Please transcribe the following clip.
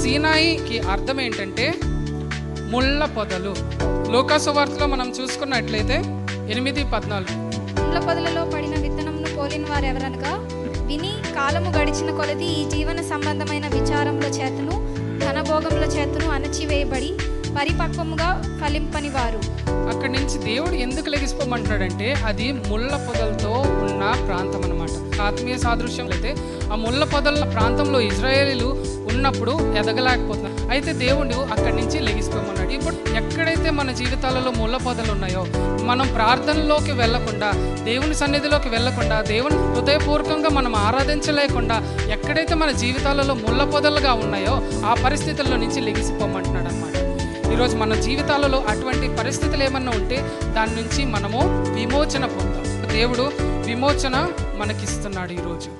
సీనాయికి అర్థం ఏంటంటే ముళ్ళ పొదలు. లూకా సువార్తలో మనం చూసుకున్నట్లయితే 8:14 ముళ్ళ పొదలలో పడిన విత్తనమును పోలిన వారు ఎవరనగా విని కాలము గడిచిన కొలది ఈ జీవన సంబంధమైన విచారముల చేతను ధనభోగముల చేతను అణచివేయబడి పరిపక్వముగా ఫలింపని వారు. అక్కడి నుంచి దేవుడు ఎందుకు లెగిసిపోమంటున్నాడంటే అది ముళ్ళ పొదలతో ఉన్న ప్రాంతం అన్నమాట. ఆత్మీయ సాదృశ్యం అయితే ఆ ముళ్ళ పొదల ప్రాంతంలో ఇజ్రాయేలీలు ఉన్నప్పుడు ఎదగలేకపోతున్నారు. అయితే దేవుడు అక్కడి నుంచి లెగిసిపోమన్నాడు. ఇప్పుడు ఎక్కడైతే మన జీవితాలలో ముళ్ళ పొదలు ఉన్నాయో, మనం ప్రార్థనలోకి వెళ్లకుండా, దేవుని సన్నిధిలోకి వెళ్లకుండా, దేవుని హృదయపూర్వకంగా మనం ఆరాధించలేకుండా ఎక్కడైతే మన జీవితాలలో ముళ్ళ పొదలుగా ఉన్నాయో ఆ పరిస్థితుల్లో నుంచి లెగిసిపోమంటున్నాడు అన్నమాట. ఈరోజు మన జీవితాలలో అటువంటి పరిస్థితులు ఏమన్నా ఉంటే దాని నుంచి మనము విమోచన పొందాం. దేవుడు విమోచన మనకిస్తున్నాడు ఈరోజు.